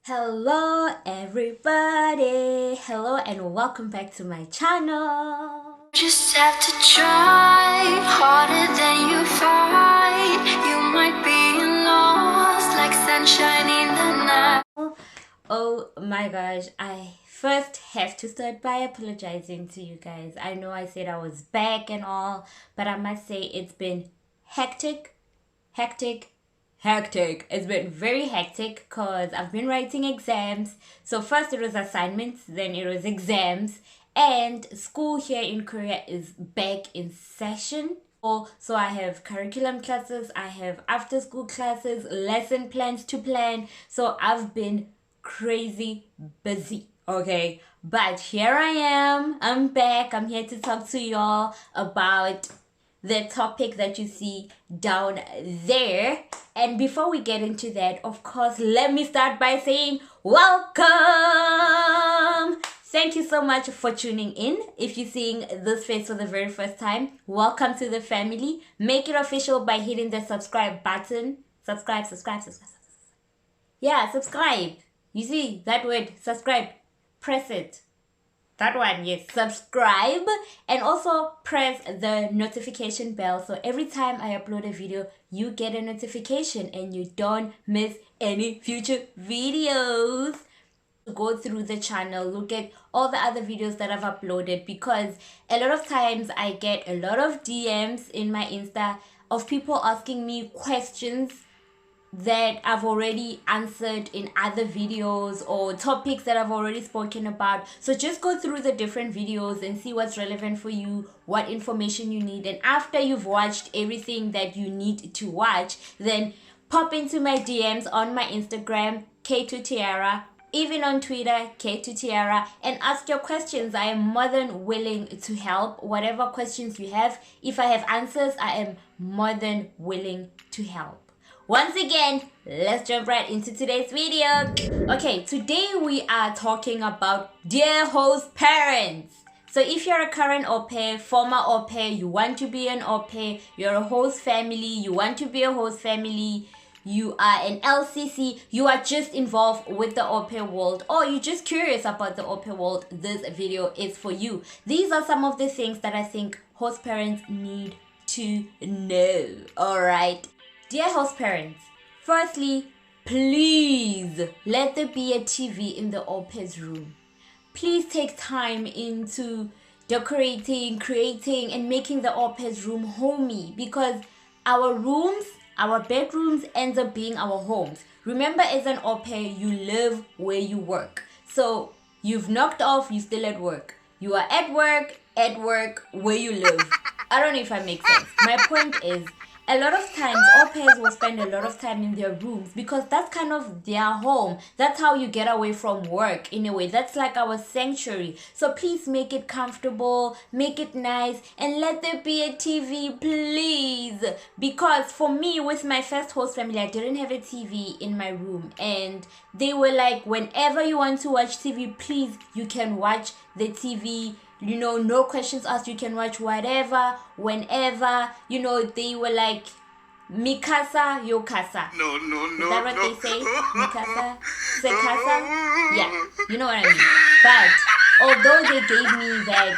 Hello everybody, hello and welcome back to my channel. Just have to try harder than you fight. You might be lost like sunshine in the night. Oh my gosh, I first have to start by apologizing to you guys. I know I said I was back and all, but I must say it's been hectic, hectic, hectic. It's been very hectic because I've been writing exams. So first it was assignments, then it was exams, and school here in Korea is back in session. So I have curriculum classes, I have after school classes, lesson plans to plan. So I've been crazy busy. Okay, but here I am. I'm back. I'm here to talk to y'all about the topic that you see down there. And before we get into that, of course, let me start by saying welcome. Thank you so much for tuning in. If you're seeing this face for the very first time, welcome to the family. Make it official by hitting the subscribe button. Subscribe. Yeah, subscribe. You see that word, subscribe. Press it. That one, yes. Subscribe and also press the notification bell. So every time I upload a video, you get a notification and you don't miss any future videos. Go through the channel, look at all the other videos that I've uploaded, because a lot of times I get a lot of DMs in my Insta of people asking me questions that I've already answered in other videos or topics that I've already spoken about. So just go through the different videos and see what's relevant for you, what information you need. And after you've watched everything that you need to watch, then pop into my DMs on my Instagram, K2Tiara, even on Twitter, K2Tiara, and ask your questions. I am more than willing to help. Whatever questions you have, if I have answers, I am more than willing to help. Once again, let's jump right into today's video. Okay, today we are talking about dear host parents. So if you're a current au pair, former au pair, you want to be an au pair, you're a host family, you want to be a host family, you are an LCC, you are just involved with the au pair world, or you're just curious about the au pair world, this video is for you. These are some of the things that I think host parents need to know. Alright. Dear host parents, firstly, please let there be a TV in the au pair's room. Please take time into decorating, creating, and making the au pair's room homey, because our rooms, our bedrooms ends up being our homes. Remember, as an au pair, you live where you work. So you've knocked off, you're still at work. You are at work, where you live. I don't know if I make sense. My point is, a lot of times au pairs will spend a lot of time in their rooms because that's kind of their home. That's how you get away from work in a way. That's like our sanctuary. So please make it comfortable, make it nice, and let there be a TV, please. Because for me, with my first host family, I didn't have a TV in my room, and they were like, whenever you want to watch TV, please, you can watch the TV. You know, no questions asked, you can watch whatever, whenever. You know, they were like, Mikasa, yo casa. No. Is that what they say? Mikasa? Se casa? Yeah, you know what I mean. But although they gave me that,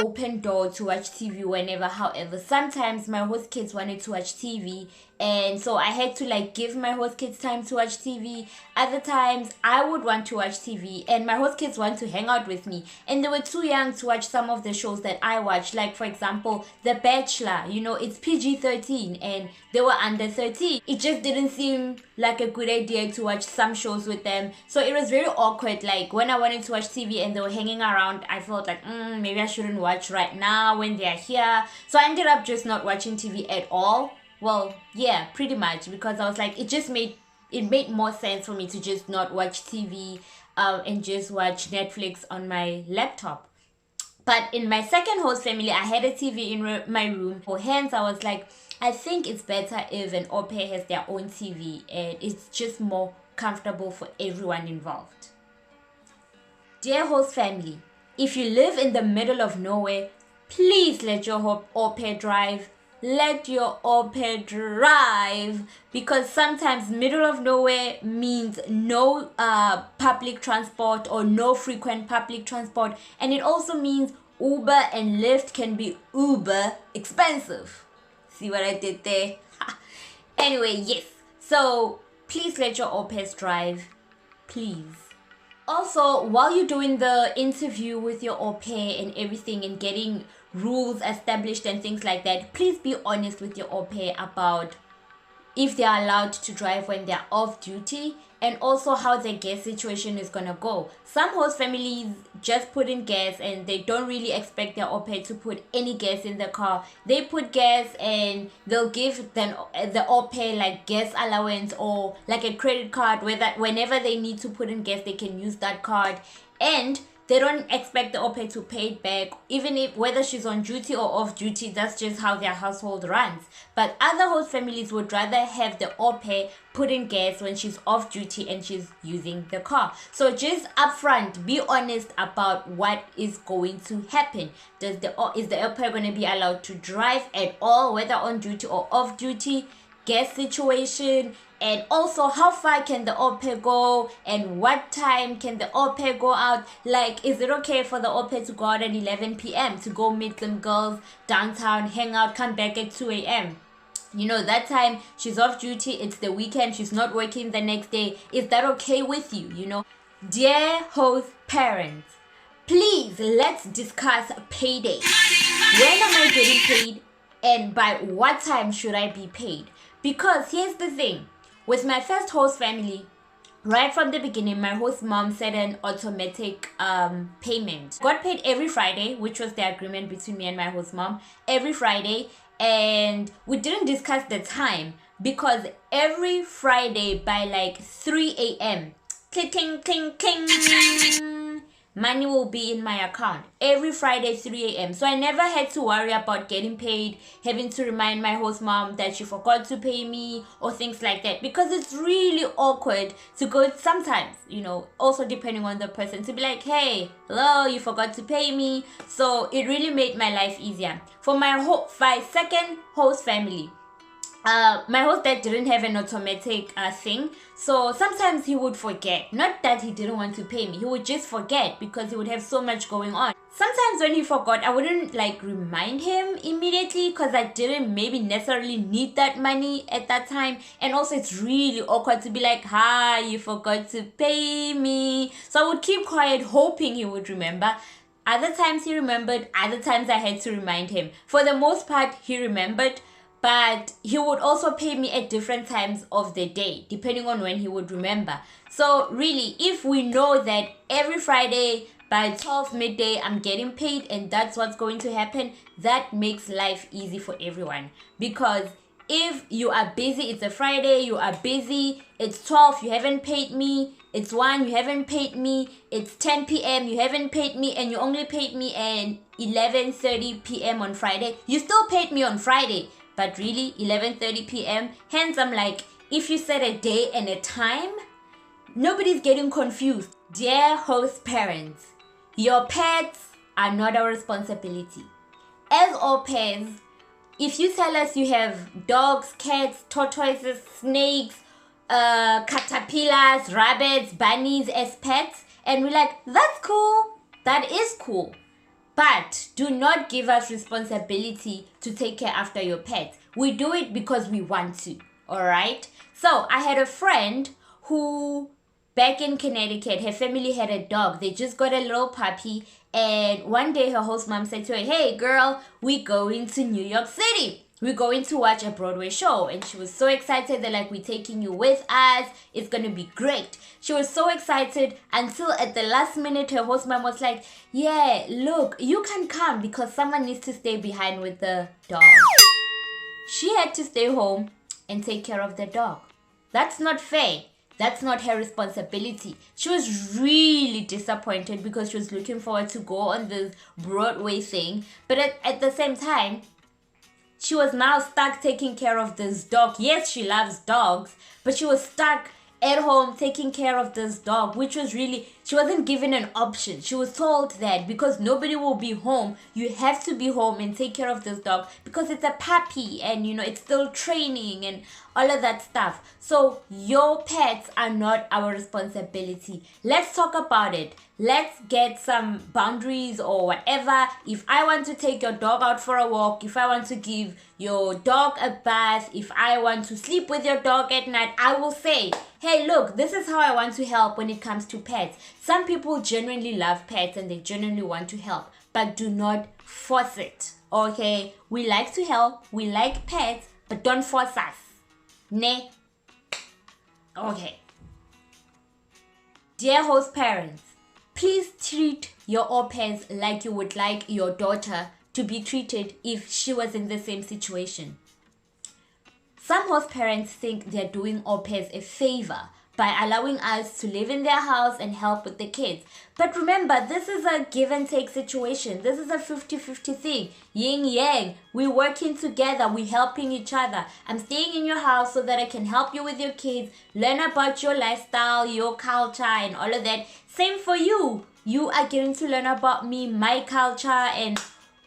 open door to watch TV whenever, however, sometimes my host kids wanted to watch TV, and so I had to give my host kids time to watch TV. Other times I would want to watch TV and my host kids want to hang out with me, and they were too young to watch some of the shows that I watch, like for example The Bachelor. It's PG-13 and they were under 13. It just didn't seem like a good idea to watch some shows with them, so it was very awkward. Like when I wanted to watch TV and they were hanging around, I felt like maybe I shouldn't watch right now when they're here. So I ended up just not watching TV at all. Well, yeah, pretty much, because I was like, it made more sense for me to just not watch TV and just watch Netflix on my laptop. But in my second host family, I had a TV in my room. Hence, I was like, I think it's better if an au pair has their own TV, and it's just more comfortable for everyone involved. Dear host family, if you live in the middle of nowhere, please let your au pair drive. let your au pair drive, because sometimes middle of nowhere means no public transport or no frequent public transport, and it also means Uber and Lyft can be uber expensive. See what I did there? Anyway, yes. So please let your au pairs drive. Please. Also, while you're doing the interview with your au pair and everything and getting rules established and things like that, please be honest with your au pair about if they are allowed to drive when they're off duty, and also how their gas situation is gonna go. Some host families just put in gas and they don't really expect their au pair to put any gas in the car. They put gas and they'll give them the au pair like gas allowance or like a credit card, where that whenever they need to put in gas they can use that card, and they don't expect the au pair to pay it back, even if whether she's on duty or off duty. That's just how their household runs. But other host families would rather have the au pair put in gas when she's off duty and she's using the car. So just upfront, be honest about what is going to happen. Is the au pair going to be allowed to drive at all, whether on duty or off duty? Gas situation, and also how far can the au pair go, and what time can the au pair go out. Like, is it okay for the au pair to go out at 11 p.m. to go meet some girls downtown, hang out, come back at 2 a.m.? You know, that time she's off duty, it's the weekend, she's not working the next day. Is that okay with you? You know, dear host parents, please let's discuss payday. When am I getting paid, and by what time should I be paid? Because here's the thing, with my first host family, right from the beginning, my host mom set an automatic payment. Got paid every Friday, which was the agreement between me and my host mom, every Friday. And we didn't discuss the time, because every Friday by like 3 a.m, cling, cling, cling, cling, money will be in my account every Friday 3 a.m. So I never had to worry about getting paid, having to remind my host mom that she forgot to pay me or things like that, because it's really awkward to go sometimes, you know, also depending on the person, to be like, hey, hello, you forgot to pay me. So it really made my life easier. For my second host family, my host dad didn't have an automatic thing, so sometimes he would forget. Not that he didn't want to pay me, he would just forget because he would have so much going on. Sometimes when he forgot, I wouldn't like remind him immediately because I didn't maybe necessarily need that money at that time. And also it's really awkward to be like, hi, you forgot to pay me. So I would keep quiet hoping he would remember. Other times he remembered, other times I had to remind him. For the most part, he remembered, but he would also pay me at different times of the day, depending on when he would remember. So really, if we know that every Friday by 12 midday I'm getting paid and that's what's going to happen, that makes life easy for everyone. Because if you are busy, it's a Friday, you are busy, it's 12, you haven't paid me, it's 1, you haven't paid me, it's 10 p.m, you haven't paid me, and you only paid me at 11:30 p.m. on Friday, you still paid me on Friday, but really 11:30 p.m. Hence I'm like, if you set a day and a time, nobody's getting confused. Dear host parents, your pets are not our responsibility. As au pairs, if you tell us you have dogs, cats, tortoises, snakes, caterpillars, rabbits, bunnies as pets, and we're like, that's cool, that is cool, but do not give us responsibility to take care after your pets. We do it because we want to, all right? So I had a friend who, back in Connecticut, her family had a dog. They just got a little puppy, and one day her host mom said to her, hey girl, we going to New York City. We're going to watch a Broadway show. And she was so excited. They're like, we're taking you with us. It's going to be great. She was so excited until at the last minute, her host mom was like, yeah, look, you can come because someone needs to stay behind with the dog. She had to stay home and take care of the dog. That's not fair. That's not her responsibility. She was really disappointed because she was looking forward to go on this Broadway thing. But at the same time, she was now stuck taking care of this dog. Yes, she loves dogs, but she was stuck at home taking care of this dog, which was really, she wasn't given an option. She was told that because nobody will be home, you have to be home and take care of this dog because it's a puppy and it's still training and all of that stuff. So your pets are not our responsibility. Let's talk about it. Let's get some boundaries or whatever. If I want to take your dog out for a walk, if I want to give your dog a bath, if I want to sleep with your dog at night, I will say, hey, look, this is how I want to help when it comes to pets. Some people genuinely love pets and they genuinely want to help, but do not force it. Okay? We like to help, we like pets, but don't force us. Ne? Okay. Dear host parents, please treat your au pairs like you would like your daughter to be treated if she was in the same situation. Some host parents think they're doing au pairs a favor by allowing us to live in their house and help with the kids. But remember, this is a give and take situation. This is a 50-50 thing. Yin yang. We're working together. We're helping each other. I'm staying in your house so that I can help you with your kids, learn about your lifestyle, your culture, and all of that. Same for you. You are getting to learn about me, my culture, and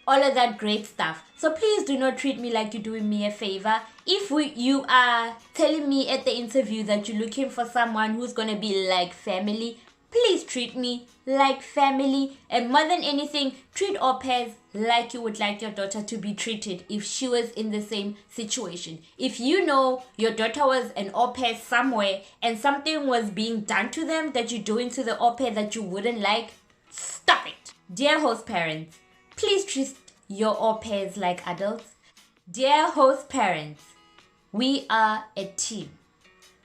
all of that great stuff. So please do not treat me like you're doing me a favor. If you are telling me at the interview that you're looking for someone who's going to be like family, please treat me like family. And more than anything, treat au pairs like you would like your daughter to be treated if she was in the same situation. If you know your daughter was an au pair somewhere and something was being done to them that you're doing to the au pair that you wouldn't like, stop it. Dear host parents, please treat your au pairs like adults. Dear host parents, we are a team.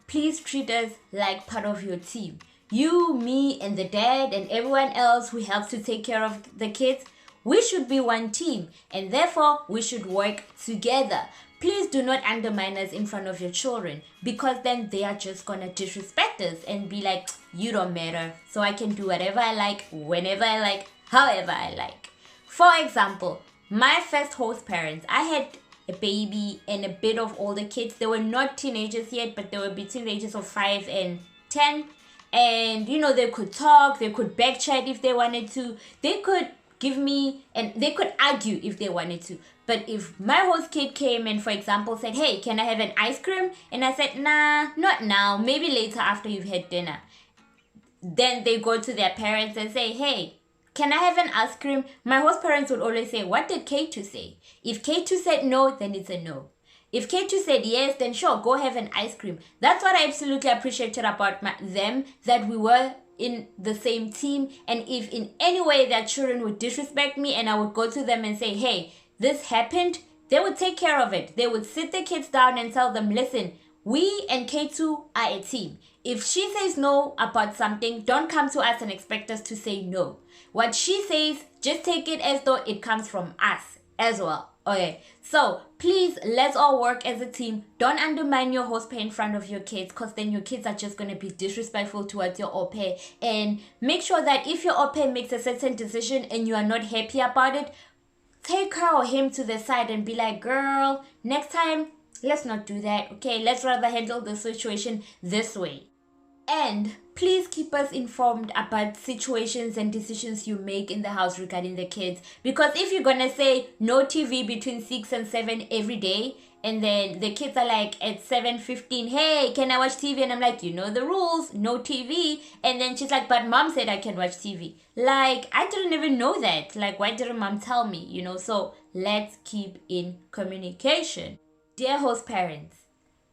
Please treat us like part of your team. You, me, and the dad, and everyone else who helps to take care of the kids, we should be one team, and therefore we should work together. Please do not undermine us in front of your children, because then they are just gonna disrespect us and be like, you don't matter, so I can do whatever I like, whenever I like, however I like. For example, my first host parents, I had a baby and a bit of older kids. They were not teenagers yet, but they were between the ages of 5 and 10. And, they could talk, they could back chat if they wanted to. They could give me, and they could argue if they wanted to. But if my host kid came and, for example, said, hey, can I have an ice cream? And I said, nah, not now, maybe later after you've had dinner. Then they go to their parents and say, hey, can I have an ice cream? My host parents would always say, what did K2 say? If K2 said no, then it's a no. If K2 said yes, then sure, go have an ice cream. That's what I absolutely appreciated about them, that we were in the same team. And if in any way their children would disrespect me and I would go to them and say, hey, this happened, they would take care of it. They would sit the kids down and tell them, listen, we and K2 are a team. If she says no about something, don't come to us and expect us to say no. What she says, just take it as though it comes from us as well. Okay, so please, let's all work as a team. Don't undermine your host pair in front of your kids, because then your kids are just going to be disrespectful towards your au pair. And make sure that if your au pair makes a certain decision and you are not happy about it, take her or him to the side and be like, girl, next time, let's not do that. Okay, let's rather handle the situation this way. And please keep us informed about situations and decisions you make in the house regarding the kids. Because if you're going to say no TV between 6 and 7 every day, and then the kids are like at 7:15, hey, can I watch TV? And I'm like, you know the rules, no TV. And then she's like, but mom said I can watch TV. Like, I didn't even know that. Like, why didn't mom tell me? So let's keep in communication. Dear host parents,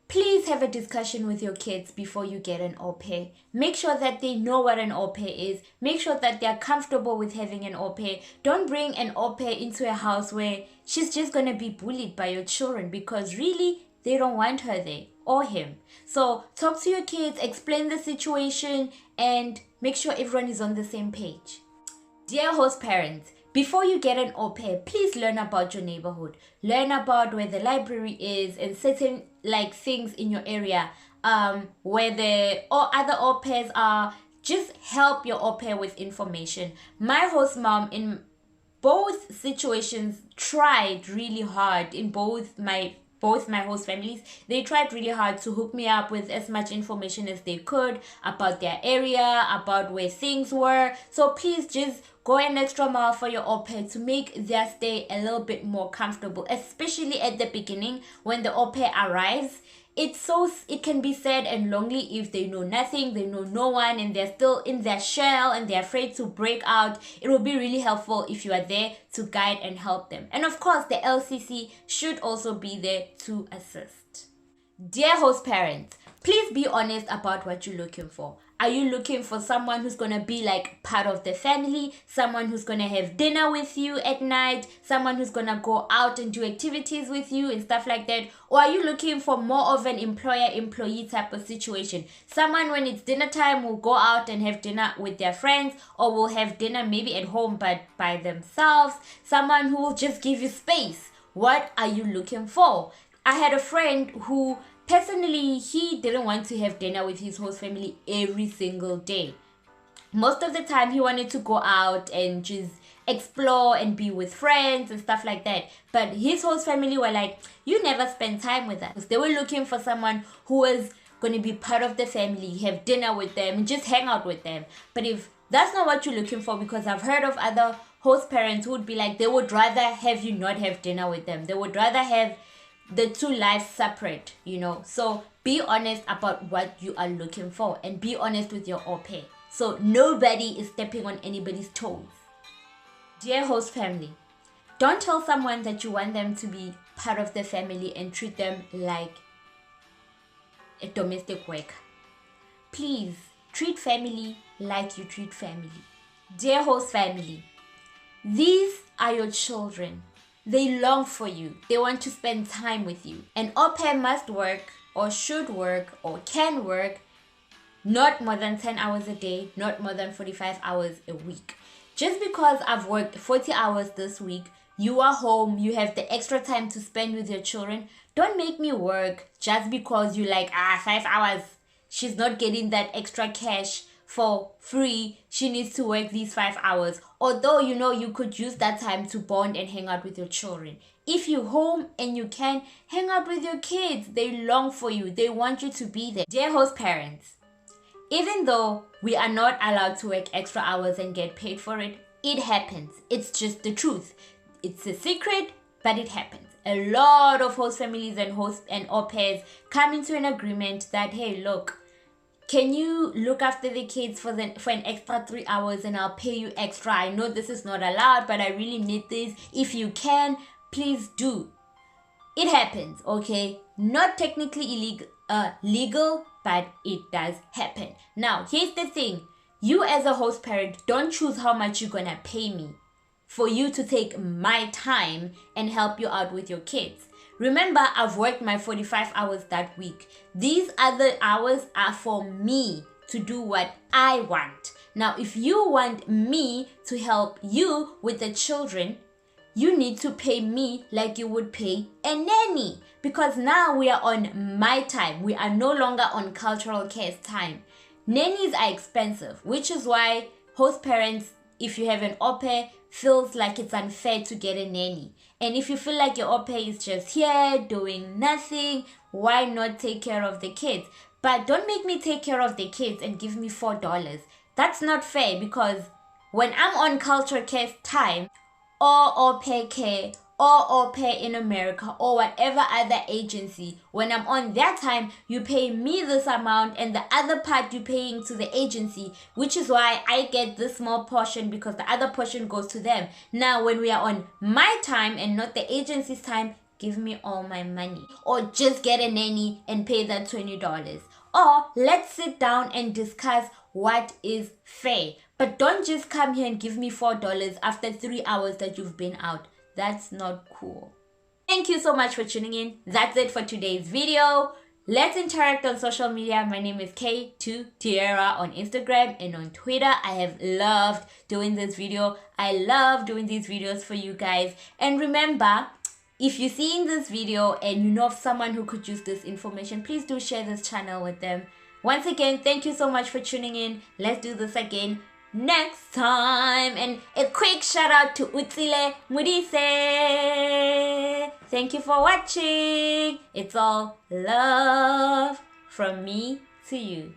please have a discussion with your kids before you get an au pair. Make sure that they know what an au pair is. Make sure that they're comfortable with having an au pair. Don't bring an au pair into a house where she's just going to be bullied by your children, because really, they don't want her there or him. So talk to your kids, explain the situation, and make sure everyone is on the same page. Dear host parents, before you get an au pair, please learn about your neighborhood. Learn about where the library is and certain things in your area, where the other au pairs are. Just help your au pair with information. My host mom in both situations tried really hard in both my both my host families, they tried really hard to hook me up with as much information as they could about their area, about where things were. So please just go an extra mile for your au pair to make their stay a little bit more comfortable, especially at the beginning when the au pair arrives. It can be sad and lonely if they know nothing, they know no one, and they're still in their shell and they're afraid to break out. It will be really helpful if you are there to guide and help them. And of course, the LCC should also be there to assist. Dear host parents, please be honest about what you're looking for. Are you looking for someone who's going to be like part of the family, someone who's going to have dinner with you at night, someone who's going to go out and do activities with you and stuff like that? Or are you looking for more of an employer-employee type of situation? Someone when it's dinner time will go out and have dinner with their friends, or will have dinner maybe at home but by themselves. Someone who will just give you space. What are you looking for? I had a friend who personally, he didn't want to have dinner with his host family every single day. Most of the time, he wanted to go out and just explore and be with friends and stuff like that. But his host family were like, you never spend time with us. They were looking for someone who was going to be part of the family, have dinner with them, and just hang out with them. But if that's not what you're looking for, because I've heard of other host parents who would be like, they would rather have you not have dinner with them. They would rather have the two lives separate, So be honest about what you are looking for and be honest with your au pair. So nobody is stepping on anybody's toes. Dear host family, don't tell someone that you want them to be part of the family and treat them like a domestic worker. Please treat family like you treat family. Dear host family, these are your children. They long for you. They want to spend time with you. An au pair must work or should work or can work not more than 10 hours a day, not more than 45 hours a week. Just because I've worked 40 hours this week, you are home, you have the extra time to spend with your children, don't make me work just because you like, 5 hours. She's not getting that extra cash for free. She needs to work these 5 hours. Although, you could use that time to bond and hang out with your children. If you're home and you can, hang out with your kids. They long for you. They want you to be there. Dear host parents, even though we are not allowed to work extra hours and get paid for it, it happens. It's just the truth. It's a secret, but it happens. A lot of host families and au pairs come into an agreement that, hey, look, can you look after the kids for an extra 3 hours and I'll pay you extra? I know this is not allowed, but I really need this. If you can, please do. It happens, okay? Not technically legal, but it does happen. Now, here's the thing. You as a host parent, don't choose how much you're gonna pay me for you to take my time and help you out with your kids. Remember, I've worked my 45 hours that week. These other hours are for me to do what I want. Now, if you want me to help you with the children, you need to pay me like you would pay a nanny. Because now we are on my time. We are no longer on cultural care's time. Nannies are expensive, which is why host parents, if you have an au pair, feels like it's unfair to get a nanny. And if you feel like your au pair is just here doing nothing, why not take care of the kids? But don't make me take care of the kids and give me $4. That's not fair, because when I'm on culture care time, or au pair care, or au pair in America, or whatever other agency, when I'm on their time, you pay me this amount and the other part you're paying to the agency, which is why I get this small portion because the other portion goes to them. Now, when we are on my time and not the agency's time, give me all my money. Or just get a nanny and pay that $20. Or let's sit down and discuss what is fair. But don't just come here and give me $4 after 3 hours that you've been out. That's not cool. Thank you so much for tuning in. That's it for today's video. Let's interact on social media. My name is K2Tierra on Instagram and on Twitter. I have loved doing this video. I love doing these videos for you guys. And remember, if you're seeing this video and you know of someone who could use this information, please do share this channel with them. Once again, thank you so much for tuning in. Let's do this again next time. And a quick shout out to Utsile Murise. Thank you for watching. It's all love from me to you.